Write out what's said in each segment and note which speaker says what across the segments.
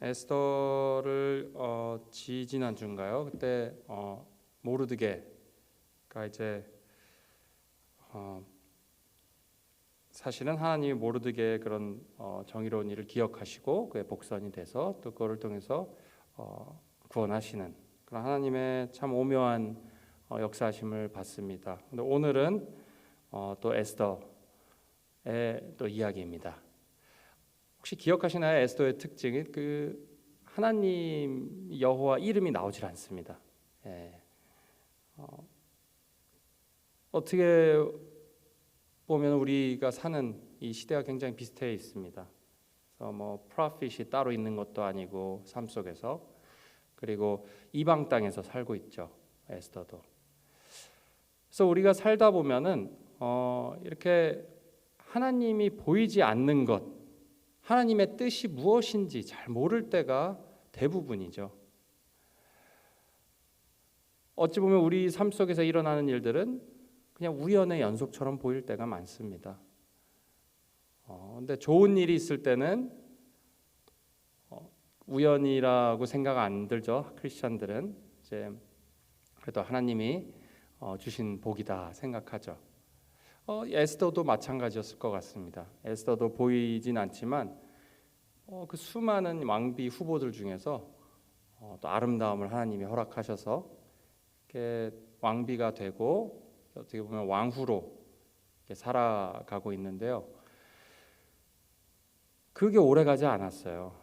Speaker 1: 에스더를 지지난주인가요? 그때 모르드게가 이제 사실은 하나님이 모르드게의 그런 정의로운 일을 기억하시고 그의 복선이 돼서 또 그거를 통해서 구원하시는 그런 하나님의 참 오묘한 역사하심을 봤습니다. 근데 오늘은 또 에스더의 또 이야기입니다. 혹시 기억하시나요? 에스더의 특징이 그 하나님 여호와 이름이 나오질 않습니다. 어떻게 보면 우리가 사는 이 시대가 굉장히 비슷해 있습니다. 그래서 뭐 프로핏이 따로 있는 것도 아니고 삶 속에서, 그리고 이방 땅에서 살고 있죠. 에스더도. 그래서 우리가 살다 보면은 이렇게 하나님이 보이지 않는 것, 하나님의 뜻이 무엇인지 잘 모를 때가 대부분이죠. 어찌 보면 우리 삶 속에서 일어나는 일들은 그냥 우연의 연속처럼 보일 때가 많습니다. 근데 좋은 일이 있을 때는 우연이라고 생각 안 들죠. 크리스천들은 이제 그래도 하나님이 주신 복이다 생각하죠. 에스더도 마찬가지였을 것 같습니다. 에스더도 보이진 않지만 그 수많은 왕비 후보들 중에서 또 아름다움을 하나님이 허락하셔서 이렇게 왕비가 되고 어떻게 보면 왕후로 이렇게 살아가고 있는데요. 그게 오래가지 않았어요.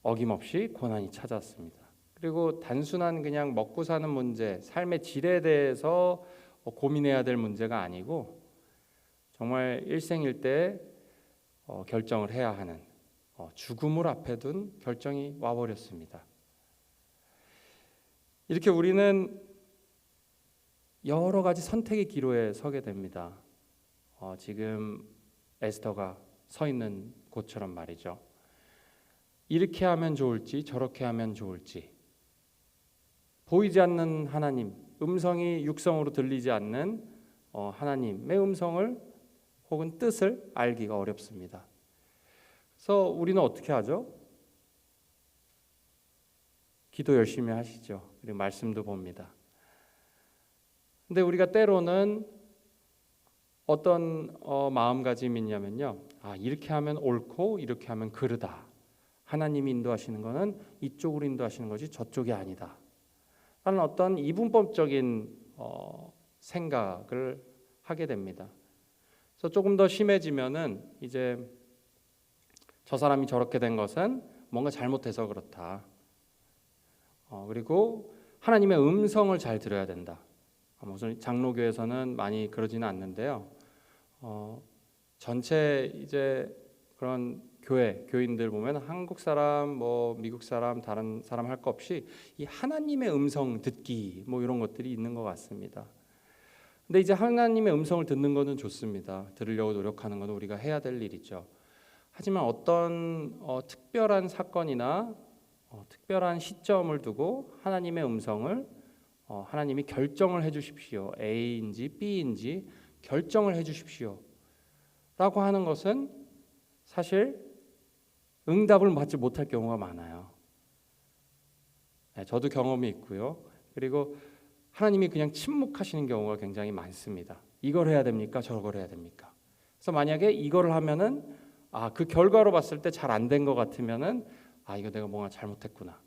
Speaker 1: 어김없이 고난이 찾아왔습니다. 그리고 단순한 그냥 먹고 사는 문제, 삶의 질에 대해서 고민해야 될 문제가 아니고 정말 일생일대 결정을 해야 하는 죽음을 앞에 둔 결정이 와버렸습니다. 이렇게 우리는 여러 가지 선택의 기로에 서게 됩니다. 지금 에스더가 서 있는 곳처럼 말이죠. 이렇게 하면 좋을지 저렇게 하면 좋을지, 보이지 않는 하나님, 음성이 육성으로 들리지 않는 하나님의 음성을 혹은 뜻을 알기가 어렵습니다. 그래서 우리는 어떻게 하죠? 기도 열심히 하시죠. 그리고 말씀도 봅니다. 근데 우리가 때로는 어떤 마음가짐이 있냐면요, 이렇게 하면 옳고 이렇게 하면 그르다, 하나님이 인도하시는 것은 이쪽으로 인도하시는 것이 저쪽이 아니다 라는 어떤 이분법적인 생각을 하게 됩니다. 그래서 조금 더 심해지면은 이제 저 사람이 저렇게 된 것은 뭔가 잘못해서 그렇다. 그리고 하나님의 음성을 잘 들어야 된다. 무슨 장로교에서는 많이 그러지는 않는데요. 전체 이제 그런 교인들 보면 한국 사람, 뭐 미국 사람, 다른 사람 할 거 없이 이 하나님의 음성 듣기 뭐 이런 것들이 있는 것 같습니다. 근데 이제 하나님의 음성을 듣는 것은 좋습니다. 들으려고 노력하는 것은 우리가 해야 될 일이죠. 하지만 어떤 특별한 사건이나 특별한 시점을 두고 하나님의 음성을 하나님이 결정을 해주십시오. A인지 B인지 결정을 해주십시오 라고 하는 것은 사실 응답을 받지 못할 경우가 많아요. 저도 경험이 있고요. 그리고 하나님이 그냥 침묵하시는 경우가 굉장히 많습니다. 이걸 해야 됩니까? 저걸 해야 됩니까? 그래서 만약에 이거를 하면은 그 결과로 봤을 때 잘 안 된 것 같으면은 이거 내가 뭔가 잘못했구나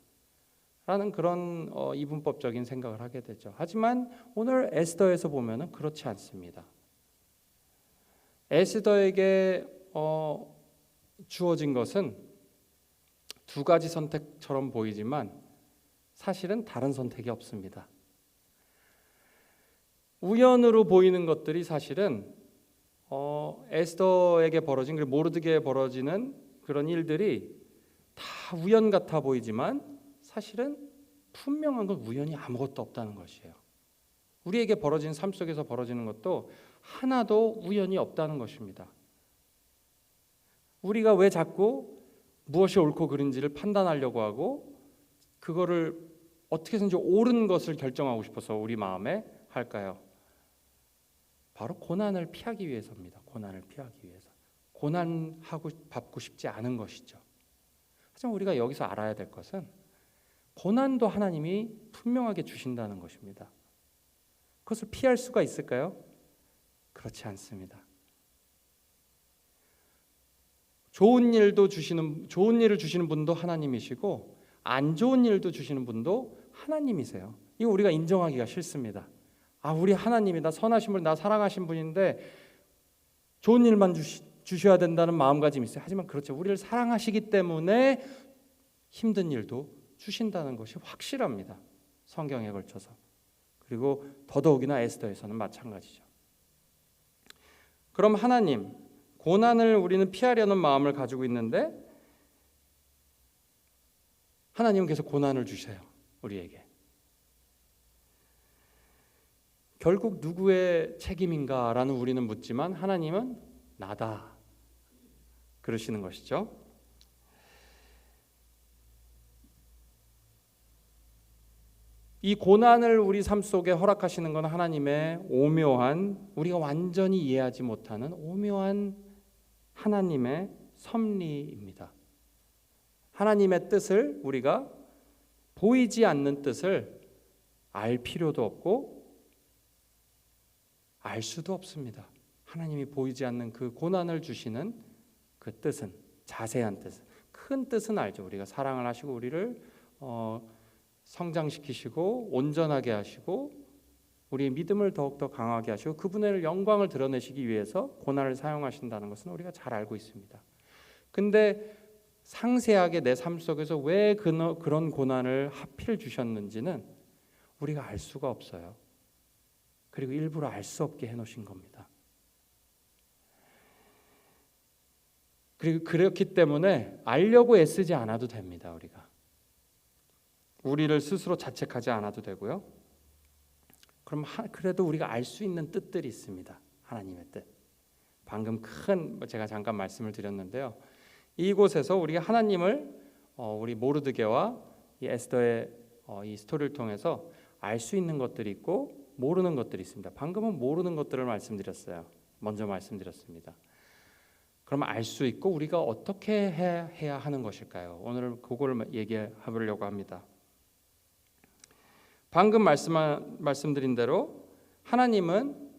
Speaker 1: 라는 그런 이분법적인 생각을 하게 되죠. 하지만 오늘 에스더에서 보면은 그렇지 않습니다. 에스더에게 주어진 것은 두 가지 선택처럼 보이지만 사실은 다른 선택이 없습니다. 우연으로 보이는 것들이 사실은 에스더에게 벌어진, 그리고 모르드게에 벌어지는 그런 일들이 다 우연 같아 보이지만 사실은 분명한 건 우연이 아무것도 없다는 것이에요. 우리에게 벌어진 삶 속에서 벌어지는 것도 하나도 우연이 없다는 것입니다. 우리가 왜 자꾸 무엇이 옳고 그른지를 판단하려고 하고 그거를 어떻게 해서든지 옳은 것을 결정하고 싶어서 우리 마음에 할까요? 바로 고난을 피하기 위해서입니다. 고난을 피하기 위해서. 고난하고 받고 싶지 않은 것이죠. 하지만 우리가 여기서 알아야 될 것은 고난도 하나님이 분명하게 주신다는 것입니다. 그것을 피할 수가 있을까요? 그렇지 않습니다. 좋은 일을 주시는 분도 하나님이시고 안 좋은 일도 주시는 분도 하나님이세요. 이거 우리가 인정하기가 싫습니다. 우리 하나님이 나 선하신 분, 나 사랑하신 분인데 좋은 일만 주셔야 된다는 마음가짐이 있어요. 하지만 그렇죠. 우리를 사랑하시기 때문에 힘든 일도 주신다는 것이 확실합니다. 성경에 걸쳐서. 그리고 더더욱이나 에스더에서는 마찬가지죠. 그럼 하나님, 고난을 우리는 피하려는 마음을 가지고 있는데 하나님은 계속 고난을 주셔요. 우리에게. 결국 누구의 책임인가라는 우리는 묻지만 하나님은 나다 그러시는 것이죠. 이 고난을 우리 삶 속에 허락하시는 건 하나님의 오묘한, 우리가 완전히 이해하지 못하는 오묘한 하나님의 섭리입니다. 하나님의 뜻을, 우리가 보이지 않는 뜻을 알 필요도 없고 알 수도 없습니다. 하나님이 보이지 않는 그 고난을 주시는 그 뜻은, 자세한 뜻은, 큰 뜻은 알죠. 우리가 사랑을 하시고 우리를 성장시키시고 온전하게 하시고 우리의 믿음을 더욱더 강하게 하시고 그분의 영광을 드러내시기 위해서 고난을 사용하신다는 것은 우리가 잘 알고 있습니다. 근데 상세하게 내 삶 속에서 왜 그런 고난을 하필 주셨는지는 우리가 알 수가 없어요. 그리고 일부러 알 수 없게 해놓으신 겁니다. 그리고 그렇기 때문에 알려고 애쓰지 않아도 됩니다. 우리를 스스로 자책하지 않아도 되고요. 그럼 그래도 우리가 알 수 있는 뜻들이 있습니다. 하나님의 뜻. 방금 제가 잠깐 말씀을 드렸는데요. 이곳에서 우리가 하나님을 우리 모르드게와 이 에스더의 이 스토리를 통해서 알 수 있는 것들이 있고 모르는 것들이 있습니다. 방금은 모르는 것들을 말씀드렸어요. 먼저 말씀드렸습니다. 그럼 알 수 있고 우리가 어떻게 해야 하는 것일까요? 오늘 그걸 얘기해보려고 합니다. 방금 말씀드린 대로 하나님은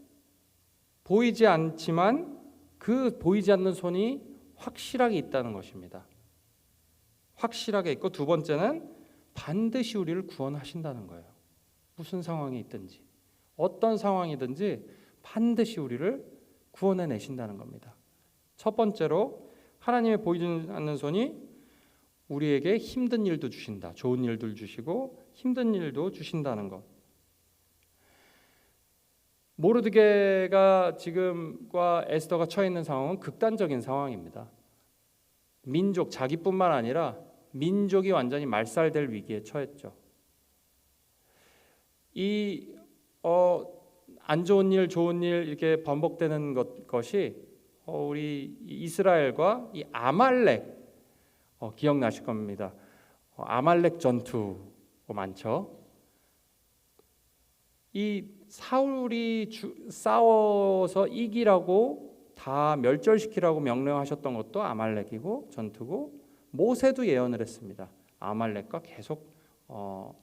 Speaker 1: 보이지 않지만 그 보이지 않는 손이 확실하게 있다는 것입니다. 확실하게 있고 두 번째는 반드시 우리를 구원하신다는 거예요. 무슨 상황이 있든지 어떤 상황이든지 반드시 우리를 구원해 내신다는 겁니다. 첫 번째로 하나님의 보이지 않는 손이 우리에게 힘든 일도 주신다. 좋은 일도 주시고 힘든 일도 주신다는 것. 모르드게가 지금과 에스더가 처해 있는 상황은 극단적인 상황입니다. 자기뿐만 아니라 민족이 완전히 말살될 위기에 처했죠. 안 좋은 일, 좋은 일 이렇게 반복되는 것이 우리 이스라엘과 이 아말렉 기억나실 겁니다. 아말렉 전투 많죠. 이 사울이 싸워서 이기라고 다 멸절시키라고 명령하셨던 것도 아말렉이고 전투고 모세도 예언을 했습니다. 아말렉과 계속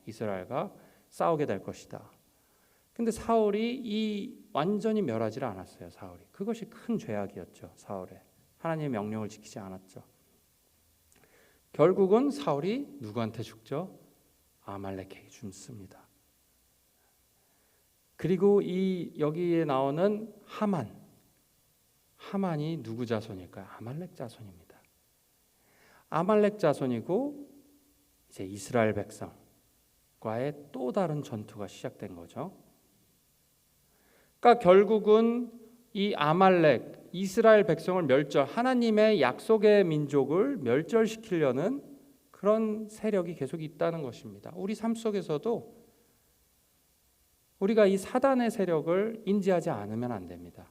Speaker 1: 이스라엘과 싸우게 될 것이다. 근데 사울이 완전히 멸하지를 않았어요. 사울이. 그것이 큰 죄악이었죠. 사울의. 하나님의 명령을 지키지 않았죠. 결국은 사울이 누구한테 죽죠? 아말렉에게 죽습니다. 그리고 여기에 나오는 하만이 누구 자손일까요? 아말렉 자손입니다. 아말렉 자손이고 이제 이스라엘 백성과의 또 다른 전투가 시작된 거죠. 그러니까 결국은 이 아말렉, 이스라엘 백성을 하나님의 약속의 민족을 멸절시키려는 그런 세력이 계속 있다는 것입니다. 우리 삶 속에서도 우리가 이 사단의 세력을 인지하지 않으면 안 됩니다.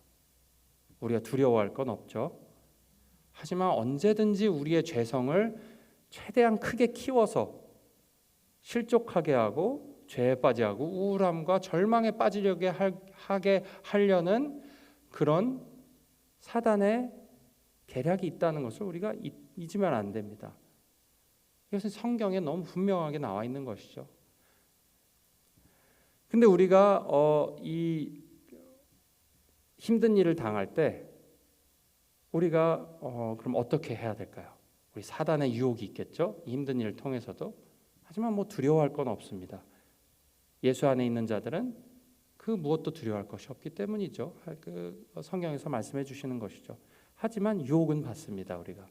Speaker 1: 우리가 두려워할 건 없죠. 하지만 언제든지 우리의 죄성을 최대한 크게 키워서 실족하게 하고 죄에 빠지게 하고 우울함과 절망에 빠지려게 하게 하려는 그런 사단의 계략이 있다는 것을 우리가 잊으면 안 됩니다. 이것은 성경에 너무 분명하게 나와 있는 것이죠. 근데 우리가 이 힘든 일을 당할 때 우리가 그럼 어떻게 해야 될까요? 우리 사단의 유혹이 있겠죠. 이 힘든 일을 통해서도. 하지만 뭐 두려워할 건 없습니다. 예수 안에 있는 자들은 그 무엇도 두려워할 것이 없기 때문이죠. 그 성경에서 말씀해 주시는 것이죠. 하지만 유혹은 받습니다. 우리가.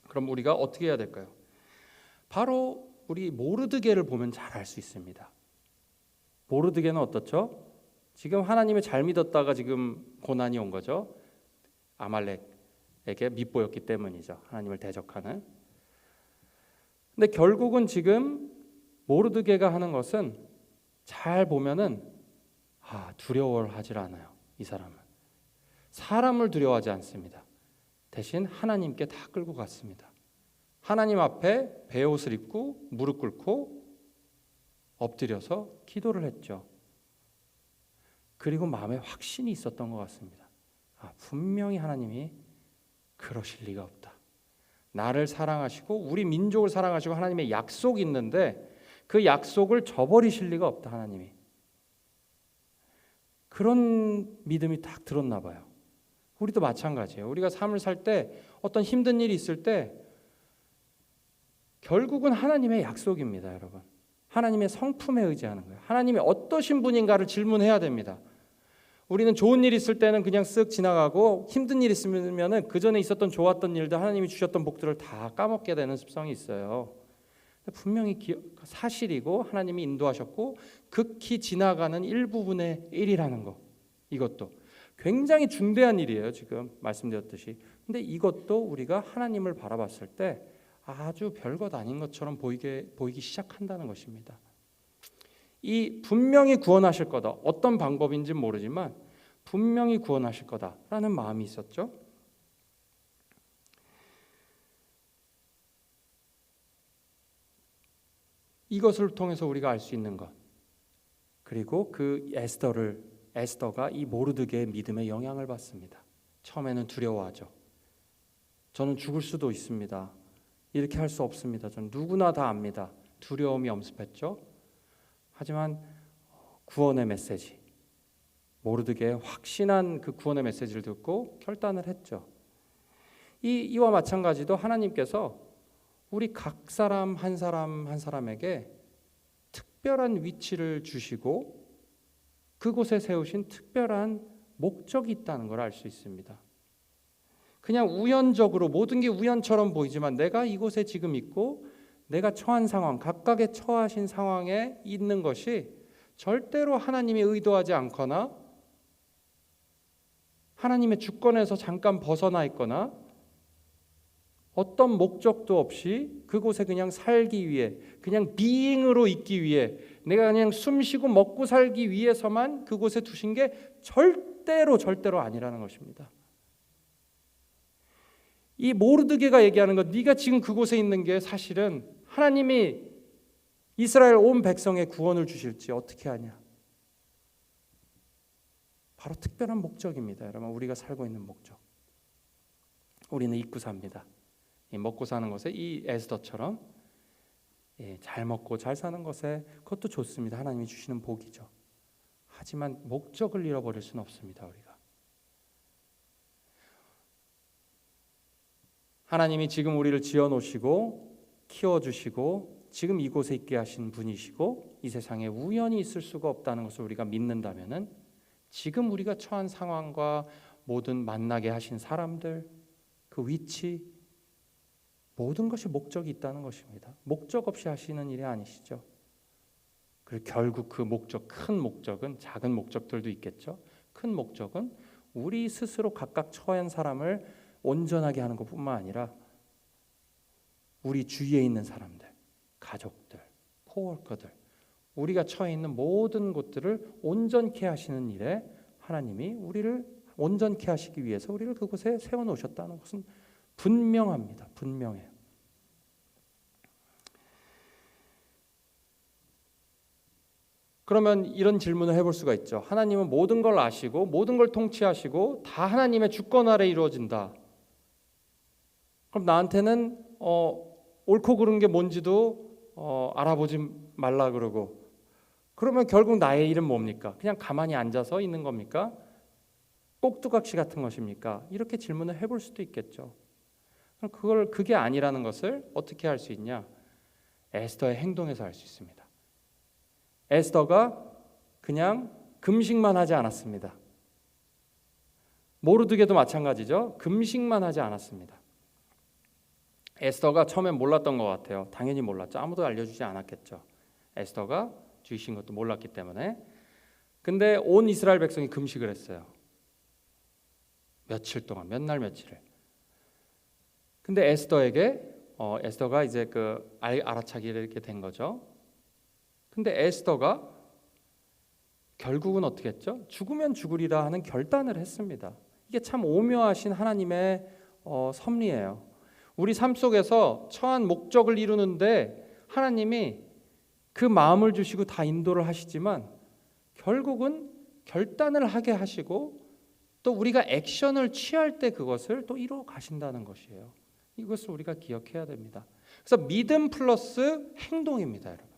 Speaker 1: 그럼 우리가 어떻게 해야 될까요? 바로 우리 모르드게를 보면 잘 알 수 있습니다. 모르드게는 어떻죠? 지금 하나님을 잘 믿었다가 지금 고난이 온 거죠. 아말렉에게 밉보였기 때문이죠. 하나님을 대적하는. 근데 결국은 지금 모르드게가 하는 것은 잘 보면은 두려워하지 않아요. 이 사람은 사람을 두려워하지 않습니다. 대신 하나님께 다 끌고 갔습니다. 하나님 앞에 베옷을 입고 무릎 꿇고 엎드려서 기도를 했죠. 그리고 마음에 확신이 있었던 것 같습니다. 분명히 하나님이 그러실 리가 없다. 나를 사랑하시고 우리 민족을 사랑하시고 하나님의 약속이 있는데 그 약속을 저버리실 리가 없다. 하나님이. 그런 믿음이 딱 들었나 봐요. 우리도 마찬가지예요. 우리가 삶을 살 때 어떤 힘든 일이 있을 때 결국은 하나님의 약속입니다. 여러분. 하나님의 성품에 의지하는 거예요. 하나님이 어떠신 분인가를 질문해야 됩니다. 우리는 좋은 일 있을 때는 그냥 쓱 지나가고 힘든 일 있으면 그 전에 있었던 좋았던 일들 하나님이 주셨던 복들을 다 까먹게 되는 습성이 있어요. 분명히 사실이고 하나님이 인도하셨고 극히 지나가는 일부분의 일이라는 거. 이것도 굉장히 중대한 일이에요. 지금 말씀드렸듯이. 근데 이것도 우리가 하나님을 바라봤을 때 아주 별것 아닌 것처럼 보이기 시작한다는 것입니다. 이 분명히 구원하실 거다. 어떤 방법인지는 모르지만 분명히 구원하실 거다라는 마음이 있었죠. 이것을 통해서 우리가 알 수 있는 것. 그리고 그 에스더가 이 모르드게의 믿음에 영향을 받습니다. 처음에는 두려워하죠. 저는 죽을 수도 있습니다. 이렇게 할 수 없습니다. 저는 누구나 다 압니다. 두려움이 엄습했죠. 하지만 구원의 메시지, 모르드게의 확신한 그 구원의 메시지를 듣고 결단을 했죠. 이와 마찬가지도 하나님께서 우리 각 사람 한 사람에게 특별한 위치를 주시고 그곳에 세우신 특별한 목적이 있다는 걸 알 수 있습니다. 그냥 우연적으로 모든 게 우연처럼 보이지만 내가 이곳에 지금 있고 내가 처한 상황, 각각의 처하신 상황에 있는 것이 절대로 하나님이 의도하지 않거나 하나님의 주권에서 잠깐 벗어나 있거나 어떤 목적도 없이 그곳에 그냥 살기 위해, 그냥 비잉으로 있기 위해, 내가 그냥 숨쉬고 먹고 살기 위해서만 그곳에 두신 게 절대로 아니라는 것입니다. 이 모르드게가 얘기하는 것, 네가 지금 그곳에 있는 게 사실은 하나님이 이스라엘 온 백성의 구원을 주실지 어떻게 하냐. 바로 특별한 목적입니다. 여러분, 우리가 살고 있는 목적. 우리는 잊고 삽니다. 먹고 사는 것에 이 에스더처럼 잘 먹고 잘 사는 것에 그것도 좋습니다. 하나님이 주시는 복이죠. 하지만 목적을 잃어버릴 수는 없습니다. 우리가 하나님이 지금 우리를 지어놓으시고 키워주시고 지금 이곳에 있게 하신 분이시고 이 세상에 우연히 있을 수가 없다는 것을 우리가 믿는다면은 지금 우리가 처한 상황과 모든 만나게 하신 사람들, 그 위치, 모든 것이 목적이 있다는 것입니다. 목적 없이 하시는 일이 아니시죠. 그리고 결국 그 목적, 큰 목적은, 작은 목적들도 있겠죠. 큰 목적은 우리 스스로 각각 처한 사람을 온전하게 하는 것뿐만 아니라 우리 주위에 있는 사람들, 가족들, 코워커들, 우리가 처해 있는 모든 곳들을 온전케 하시는 일에 하나님이 우리를 온전케 하시기 위해서 우리를 그곳에 세워놓으셨다는 것은 분명합니다. 분명해요. 그러면 이런 질문을 해볼 수가 있죠. 하나님은 모든 걸 아시고 모든 걸 통치하시고 다 하나님의 주권 아래 이루어진다. 그럼 나한테는 옳고 그른 게 뭔지도 알아보지 말라 그러고, 그러면 결국 나의 일은 뭡니까? 그냥 가만히 앉아서 있는 겁니까? 꼭두각시 같은 것입니까? 이렇게 질문을 해볼 수도 있겠죠. 그게 아니라는 것을 어떻게 할 수 있냐? 에스더의 행동에서 알 수 있습니다. 에스더가 그냥 금식만 하지 않았습니다. 모르드게도 마찬가지죠. 금식만 하지 않았습니다. 에스더가 처음엔 몰랐던 것 같아요. 당연히 몰랐죠. 아무도 알려주지 않았겠죠. 에스더가 주이신 것도 몰랐기 때문에. 근데 온 이스라엘 백성이 금식을 했어요. 며칠 동안, 몇 날 며칠을. 근데 에스더가 이제 그 알아차기를 이렇게 된 거죠. 근데 에스더가 결국은 어떻게 했죠? 죽으면 죽으리라 하는 결단을 했습니다. 이게 참 오묘하신 하나님의 섭리예요. 우리 삶 속에서 처한 목적을 이루는데 하나님이 그 마음을 주시고 다 인도를 하시지만 결국은 결단을 하게 하시고 또 우리가 액션을 취할 때 그것을 또 이루어 가신다는 것이에요. 이것을 우리가 기억해야 됩니다. 그래서 믿음 플러스 행동입니다, 여러분.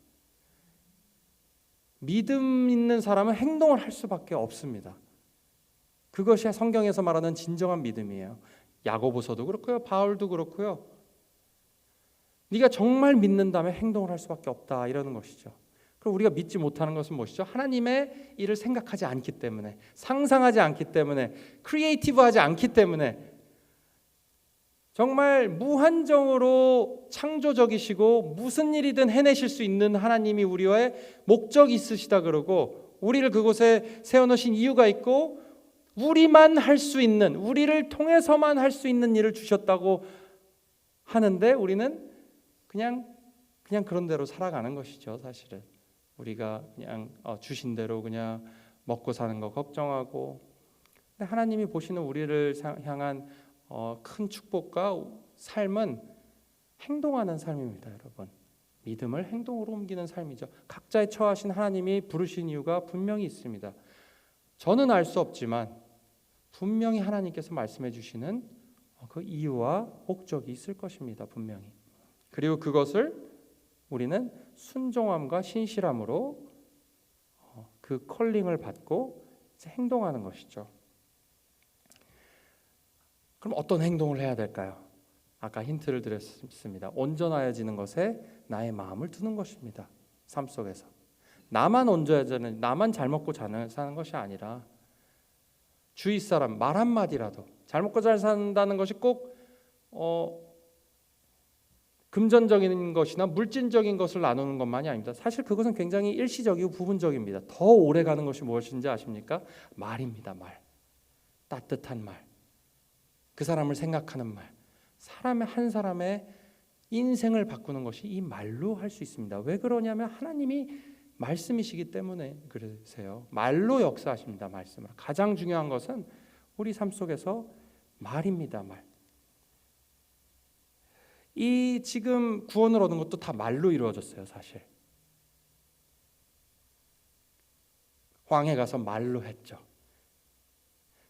Speaker 1: 믿음 있는 사람은 행동을 할 수밖에 없습니다. 그것이 성경에서 말하는 진정한 믿음이에요. 야고보서도 그렇고요, 바울도 그렇고요. 네가 정말 믿는다면 행동을 할 수밖에 없다, 이러는 것이죠. 그럼 우리가 믿지 못하는 것은 무엇이죠? 하나님의 일을 생각하지 않기 때문에, 상상하지 않기 때문에, 크리에이티브하지 않기 때문에, 정말 무한정으로 창조적이시고 무슨 일이든 해내실 수 있는 하나님이 우리와의 목적이 있으시다 그러고, 우리를 그곳에 세워놓으신 이유가 있고, 우리만 할 수 있는, 우리를 통해서만 할 수 있는 일을 주셨다고 하는데 우리는 그냥 그런 대로 살아가는 것이죠. 사실은 우리가 그냥 주신 대로 그냥 먹고 사는 거 걱정하고, 근데 하나님이 보시는 우리를 향한 큰 축복과 삶은 행동하는 삶입니다, 여러분. 믿음을 행동으로 옮기는 삶이죠. 각자의 처하신 하나님이 부르신 이유가 분명히 있습니다. 저는 알 수 없지만 분명히 하나님께서 말씀해 주시는 그 이유와 목적이 있을 것입니다, 분명히. 그리고 그것을 우리는 순종함과 신실함으로 그 컬링을 받고 행동하는 것이죠. 그럼 어떤 행동을 해야 될까요? 아까 힌트를 드렸습니다. 온전하여지는 것에 나의 마음을 두는 것입니다. 삶 속에서 나만 온전해지는, 나만 잘 먹고 잘 사는 것이 아니라 주위 사람 말 한마디라도, 잘 먹고 잘 산다는 것이 꼭 금전적인 것이나 물질적인 것을 나누는 것만이 아닙니다. 사실 그것은 굉장히 일시적이고 부분적입니다. 더 오래 가는 것이 무엇인지 아십니까? 말입니다. 말. 따뜻한 말. 그 사람을 생각하는 말. 한 사람의 인생을 바꾸는 것이 이 말로 할 수 있습니다. 왜 그러냐면 하나님이 말씀이시기 때문에 그러세요. 말로 역사하십니다. 말씀을. 가장 중요한 것은 우리 삶 속에서 말입니다. 말. 이 지금 구원을 얻은 것도 다 말로 이루어졌어요. 사실 황해 가서 말로 했죠.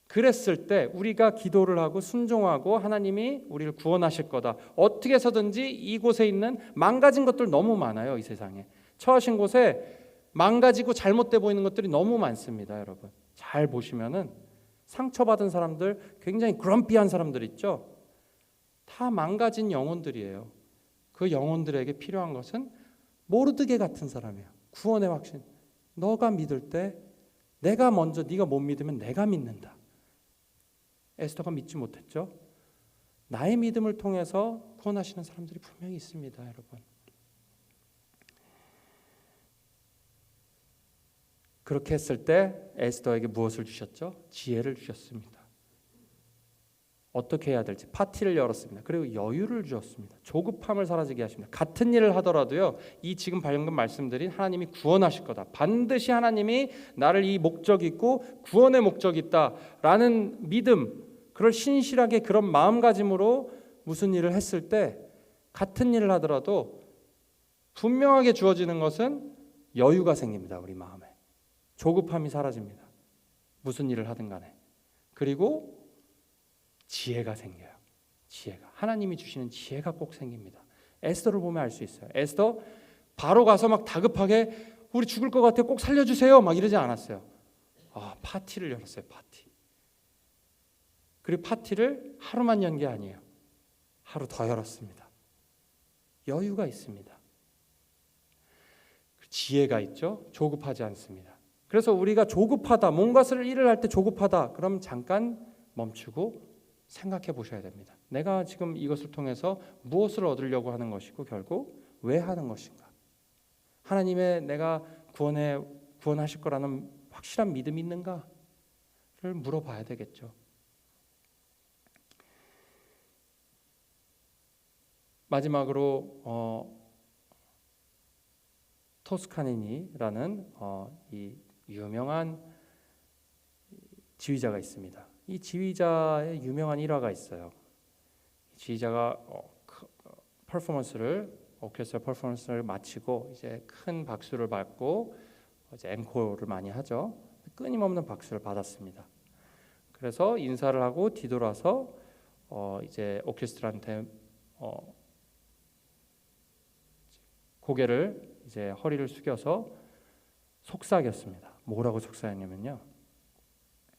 Speaker 1: 그랬을 때 우리가 기도를 하고 순종하고 하나님이 우리를 구원하실 거다, 어떻게 해서든지 이곳에 있는 망가진 것들 너무 많아요. 이 세상에 처하신 곳에 망가지고 잘못돼 보이는 것들이 너무 많습니다. 여러분 잘 보시면은 상처받은 사람들, 굉장히 그럼피한 사람들 있죠. 다 망가진 영혼들이에요. 그 영혼들에게 필요한 것은 모르드게 같은 사람이에요. 구원의 확신. 너가 믿을 때 내가 먼저, 네가 못 믿으면 내가 믿는다. 에스더가 믿지 못했죠. 나의 믿음을 통해서 구원하시는 사람들이 분명히 있습니다. 여러분 그렇게 했을 때 에스더에게 무엇을 주셨죠? 지혜를 주셨습니다. 어떻게 해야 될지 파티를 열었습니다. 그리고 여유를 주었습니다. 조급함을 사라지게 하십니다. 같은 일을 하더라도요, 이 지금 방금 말씀드린 하나님이 구원하실 거다, 반드시 하나님이 나를 이 목적이 있고 구원의 목적이 있다라는 믿음, 그걸 신실하게 그런 마음가짐으로 무슨 일을 했을 때 같은 일을 하더라도 분명하게 주어지는 것은 여유가 생깁니다. 우리 마음에 조급함이 사라집니다. 무슨 일을 하든 간에. 그리고 지혜가 생겨요. 지혜가, 하나님이 주시는 지혜가 꼭 생깁니다. 에스더를 보면 알 수 있어요. 에스더 바로 가서 막 다급하게 우리 죽을 것 같아 꼭 살려주세요 막 이러지 않았어요. 파티를 열었어요. 파티. 그리고 파티를 하루만 연 게 아니에요. 하루 더 열었습니다. 여유가 있습니다. 지혜가 있죠. 조급하지 않습니다. 그래서 우리가 조급하다, 뭔가를 일을 할 때 조급하다, 그럼 잠깐 멈추고 생각해 보셔야 됩니다. 내가 지금 이것을 통해서 무엇을 얻으려고 하는 것이고 결국 왜 하는 것인가? 하나님의 내가 구원하실 거라는 확실한 믿음이 있는가를 물어봐야 되겠죠. 마지막으로 토스카니니라는 이 유명한 지휘자가 있습니다. 이 지휘자의 유명한 일화가 있어요. 지휘자가 오케스트라 퍼포먼스를 마치고 이제 큰 박수를 받고 이제 앵콜을 많이 하죠. 끊임없는 박수를 받았습니다. 그래서 인사를 하고 뒤돌아서 이제 오케스트라한테 고개를 이제 허리를 숙여서 속삭였습니다. 뭐라고 속삭였냐면요.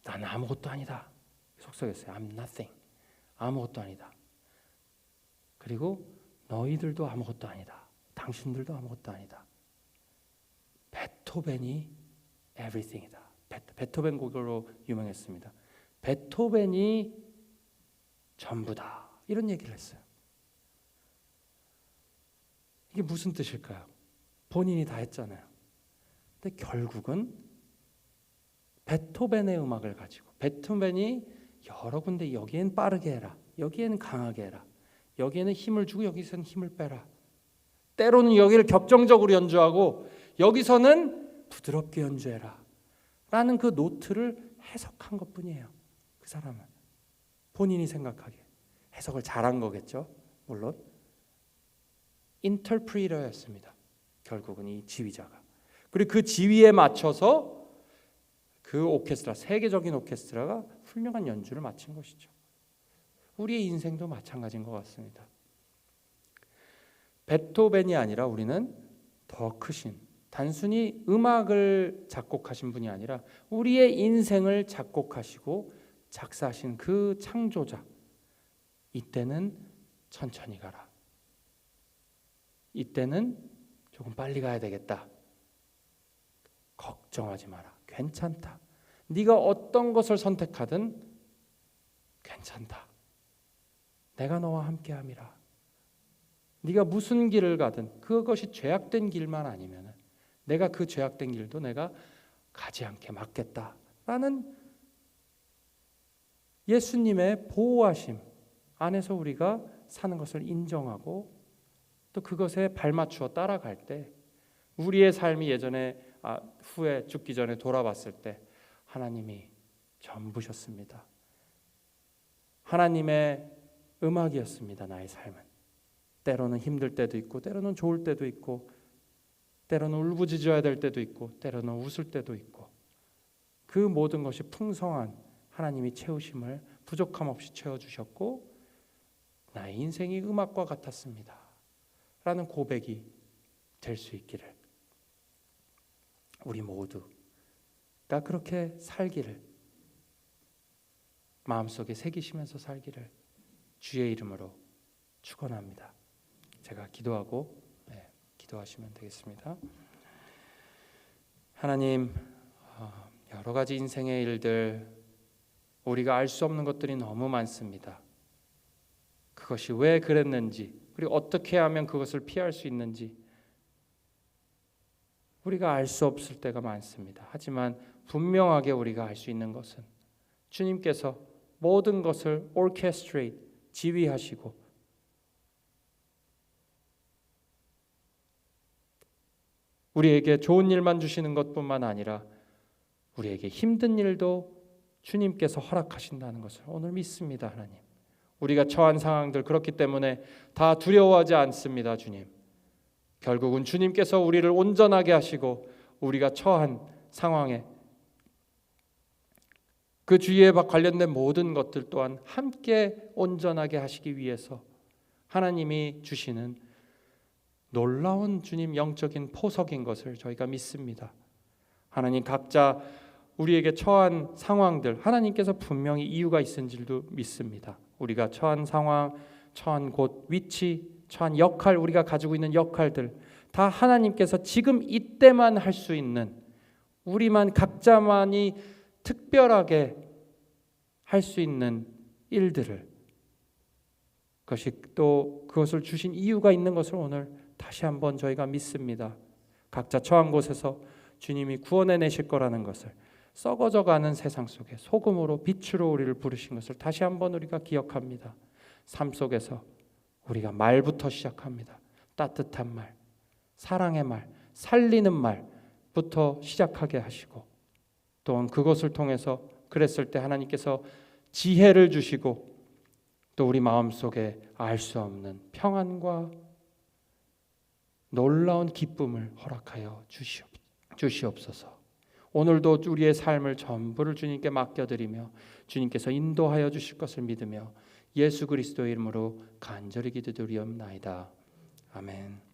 Speaker 1: 나는 아무것도 아니다. 속삭였어요. I'm nothing. 아무것도 아니다. 그리고 너희들도 아무것도 아니다. 당신들도 아무것도 아니다. 베토벤이 everything이다. 베토벤 곡으로 유명했습니다. 베토벤이 전부다. 이런 얘기를 했어요. 이게 무슨 뜻일까요? 본인이 다 했잖아요. 근데 결국은 베토벤의 음악을 가지고 베토벤이 여러 군데 여기엔 빠르게 해라. 여기에는 강하게 해라. 여기에는 힘을 주고 여기서는 힘을 빼라. 때로는 여기를 격정적으로 연주하고 여기서는 부드럽게 연주해라. 라는 그 노트를 해석한 것뿐이에요. 그 사람은 본인이 생각하기에 해석을 잘한 거겠죠. 물론 인터프리터였습니다. 결국은 이 지휘자가. 그리고 그 지휘에 맞춰서 그 오케스트라, 세계적인 오케스트라가 훌륭한 연주를 마친 것이죠. 우리의 인생도 마찬가지인 것 같습니다. 베토벤이 아니라 우리는 더 크신, 단순히 음악을 작곡하신 분이 아니라 우리의 인생을 작곡하시고 작사하신 그 창조자. 이때는 천천히 가라. 이때는 조금 빨리 가야 되겠다. 걱정하지 마라. 괜찮다. 네가 어떤 것을 선택하든 괜찮다. 내가 너와 함께함이라. 네가 무슨 길을 가든 그것이 죄악된 길만 아니면 내가 그 죄악된 길도 내가 가지 않게 막겠다라는 예수님의 보호하심 안에서 우리가 사는 것을 인정하고 또 그것에 발맞추어 따라갈 때 우리의 삶이 예전에 후에 죽기 전에 돌아봤을 때 하나님이 전부셨습니다. 하나님의 음악이었습니다. 나의 삶은. 때로는 힘들 때도 있고 때로는 좋을 때도 있고 때로는 울부짖어야 될 때도 있고 때로는 웃을 때도 있고 그 모든 것이 풍성한 하나님이 채우심을 부족함 없이 채워주셨고 나의 인생이 음악과 같았습니다. 라는 고백이 될 수 있기를 우리 모두가 그렇게 살기를 마음속에 새기시면서 살기를 주의 이름으로 축원합니다. 제가 기도하고 기도하시면 되겠습니다. 하나님, 여러 가지 인생의 일들 우리가 알 수 없는 것들이 너무 많습니다. 그것이 왜 그랬는지 그리고 어떻게 하면 그것을 피할 수 있는지 우리가 알 수 없을 때가 많습니다. 하지만 분명하게 우리가 알 수 있는 것은 주님께서 모든 것을 orchestrate, 지휘하시고 우리에게 좋은 일만 주시는 것뿐만 아니라 우리에게 힘든 일도 주님께서 허락하신다는 것을 오늘 믿습니다. 하나님, 우리가 처한 상황들 그렇기 때문에 다 두려워하지 않습니다. 주님, 결국은 주님께서 우리를 온전하게 하시고 우리가 처한 상황에 그 주위에 관련된 모든 것들 또한 함께 온전하게 하시기 위해서 하나님이 주시는 놀라운 주님 영적인 포석인 것을 저희가 믿습니다. 하나님 각자 우리에게 처한 상황들 하나님께서 분명히 이유가 있은 줄도 믿습니다. 우리가 처한 상황, 처한 곳, 위치, 처한 역할, 우리가 가지고 있는 역할들 다 하나님께서 지금 이때만 할 수 있는, 우리만 각자만이 특별하게 할 수 있는 일들을, 그것이 또 그것을 주신 이유가 있는 것을 오늘 다시 한번 저희가 믿습니다. 각자 처한 곳에서 주님이 구원해 내실 거라는 것을, 썩어져가는 세상 속에 소금으로 빛으로 우리를 부르신 것을 다시 한번 우리가 기억합니다. 삶 속에서 우리가 말부터 시작합니다. 따뜻한 말, 사랑의 말, 살리는 말부터 시작하게 하시고, 또한 그것을 통해서 그랬을 때 하나님께서 지혜를 주시고 또 우리 마음속에 알 수 없는 평안과 놀라운 기쁨을 허락하여 주시옵소서. 오늘도 우리의 삶을 전부를 주님께 맡겨드리며 주님께서 인도하여 주실 것을 믿으며 예수 그리스도의 이름으로 간절히 기도드리옵나이다. 아멘.